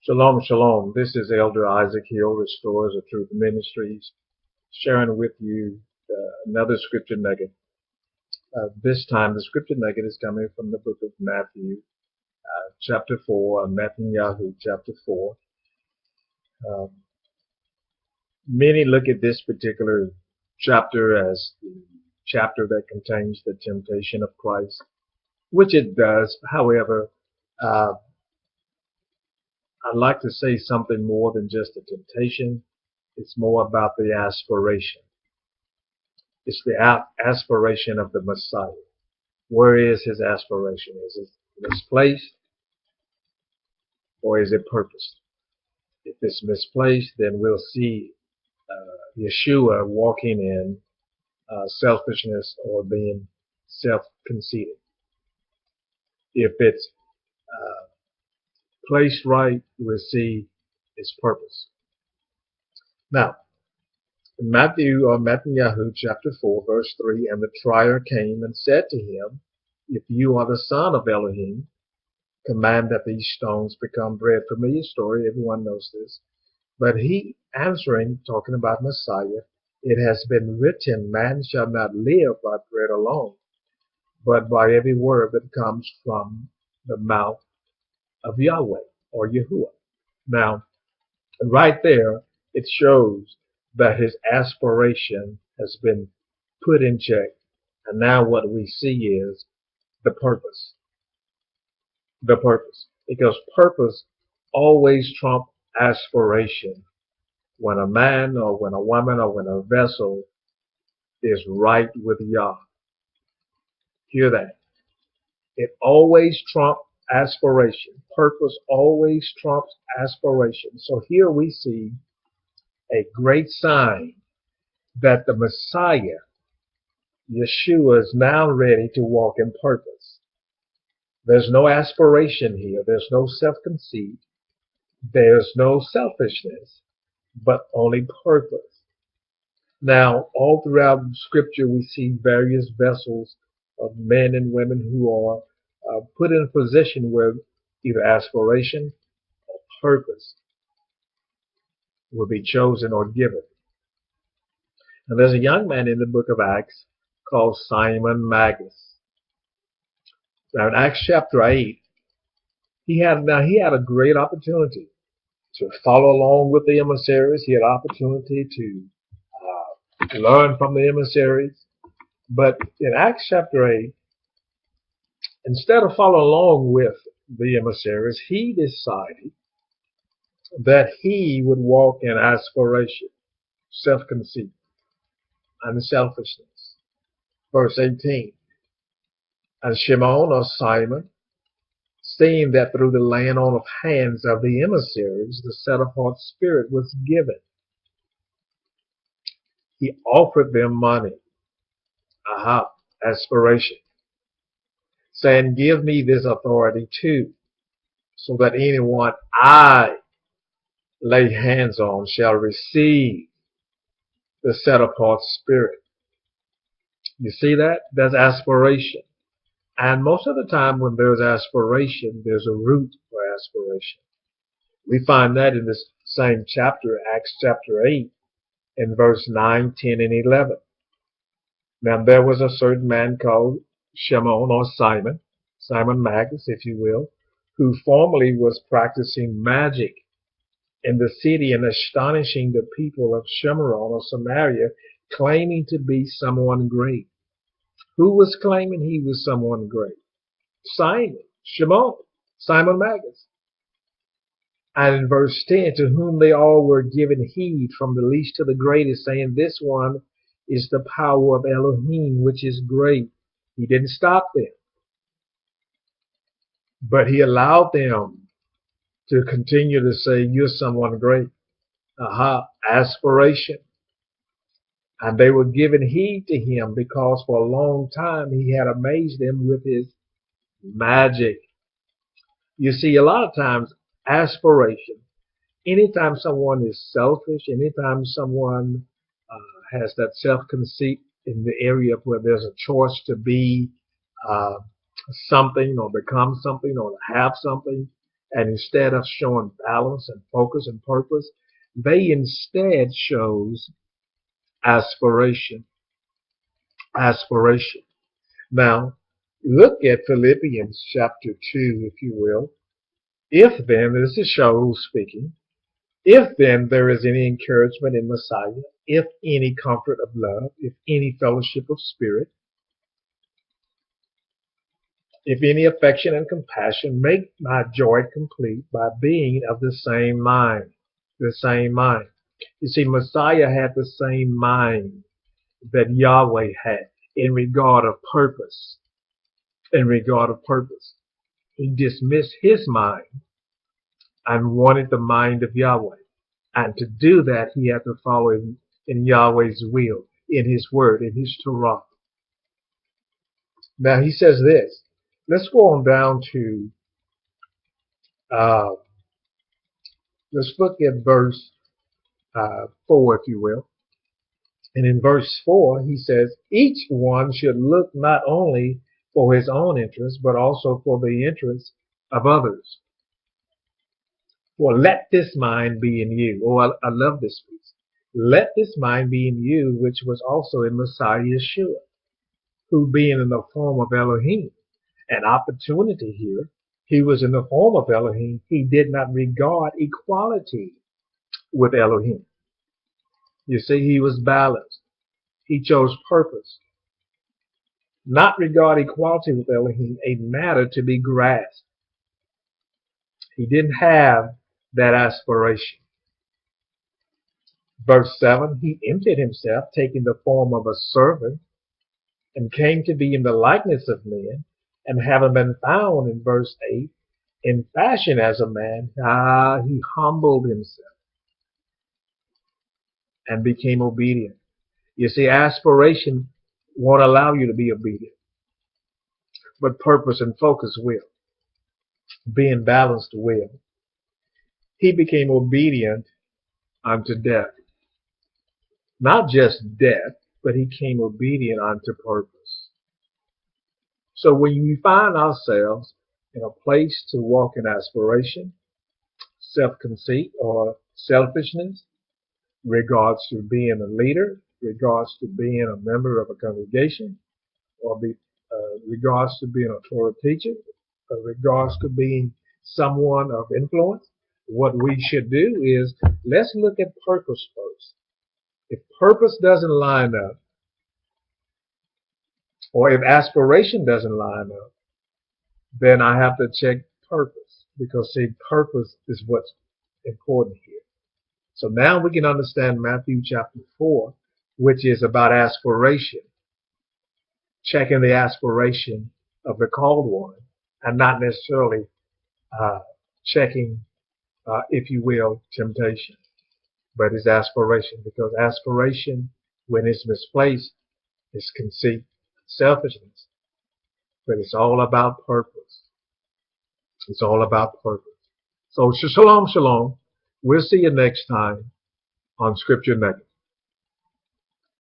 Shalom, shalom. This is Elder Isaac Hill, Restorers of Truth Ministries, sharing with you another scripture nugget. This time, the scripture nugget is coming from the book of Matthew, chapter 4, Matthew chapter 4. Um, Many look at this particular chapter as the chapter that contains the temptation of Christ, which it does. However, uh, I'd like to say something more than just the temptation. It's more about the aspiration. It's the aspiration of the Messiah. Where is his aspiration? Is it misplaced or is it purposed? If it's misplaced, then we'll see Yeshua walking in selfishness or being self-conceited. If it's uh, placed right, we'll see its purpose. Now, in Matthew chapter 4, verse 3, and the trier came and said to him, if you are the son of Elohim, command that these stones become bread. Familiar story, everyone knows this. But he answering, talking about Messiah, it has been written, man shall not live by bread alone, but by every word that comes from the mouth of Yahweh or Yahuwah. Now, right there, it shows that his aspiration has been put in check. And now what we see is the purpose. The purpose. Because purpose always trumps aspiration when a man or when a woman or when a vessel is right with Yah. Hear that. It always trumps aspiration. Purpose always trumps aspiration. So here we see a great sign that the Messiah, Yeshua, is now ready to walk in purpose. There's no aspiration here. There's no self-conceit. There's no selfishness, but only purpose. Now, all throughout Scripture, we see various vessels of men and women who are put in a position where either aspiration or purpose will be chosen or given. And there's a young man in the book of Acts called Simon Magus. Now, in Acts chapter 8, he had a great opportunity to follow along with the emissaries. He had opportunity to learn from the emissaries. But in Acts chapter 8, instead of following along with the emissaries, he decided that he would walk in aspiration, self-conceit, and selfishness. Verse 18, and Shimon or Simon, seeing that through the laying on of hands of the emissaries, the set-apart spirit was given, he offered them money. Aspiration. Saying, give me this authority too, so that anyone I lay hands on shall receive the set-apart spirit. You see that? That's aspiration. And most of the time when there's aspiration, there's a root for aspiration. We find that in this same chapter, Acts chapter 8, in verse 9, 10, and 11. Now there was a certain man called Shimon or Simon Magus, if you will, who formerly was practicing magic in the city and astonishing the people of Shimron or Samaria, claiming to be someone great. Who was claiming he was someone great? Simon Magus. And in verse 10, to whom they all were given heed from the least to the greatest, saying, this one is the power of Elohim, which is great. He didn't stop there, but he allowed them to continue to say, you're someone great. Aspiration. And they were giving heed to him because for a long time he had amazed them with his magic. You see, a lot of times, aspiration, anytime someone is selfish, anytime someone has that self-conceit in the area where there's a choice to be something or become something or to have something, And instead of showing balance and focus and purpose, they instead shows aspiration. Aspiration. Now, look at Philippians chapter 2, if you will. If then, this is Shaul speaking, if then there is any encouragement in Messiah, if any comfort of love, if any fellowship of spirit, if any affection and compassion, make my joy complete by being of the same mind. The same mind. You see, Messiah had the same mind that Yahweh had in regard of purpose. In regard of purpose. He dismissed his mind and wanted the mind of Yahweh. And to do that, he had to follow in Yahweh's will, in his word, in his Torah. Now he says this. Let's go on down to, let's look at verse 4, if you will. And in verse 4, he says, each one should look not only for his own interest, but also for the interest of others. For let this mind be in you. Oh, I love this piece. Let this mind be in you, which was also in Messiah Yeshua, who being in the form of Elohim, an opportunity here, he was in the form of Elohim. He did not regard equality with Elohim. You see, he was balanced. He chose purpose. Not regard equality with Elohim a matter to be grasped. He didn't have that aspiration. Verse 7, he emptied himself, taking the form of a servant, and came to be in the likeness of men, and having been found, in verse 8, in fashion as a man, he humbled himself and became obedient. You see, aspiration won't allow you to be obedient, but purpose and focus will. Being balanced will. He became obedient unto death. Not just death, but he came obedient unto purpose. So when we find ourselves in a place to walk in aspiration, self-conceit, or selfishness, regards to being a leader, regards to being a member of a congregation, or regards to being a Torah teacher, regards to being someone of influence, what we should do is let's look at purpose first. If purpose doesn't line up, or if aspiration doesn't line up, then I have to check purpose, because see, purpose is what's important here. So now we can understand Matthew chapter 4, which is about aspiration, checking the aspiration of the called one, and not necessarily checking, if you will, temptation, but it's aspiration, because aspiration, when it's misplaced, is conceit, selfishness, but it's all about purpose. It's all about purpose. So shalom, shalom. We'll see you next time on Scripture Nuggets.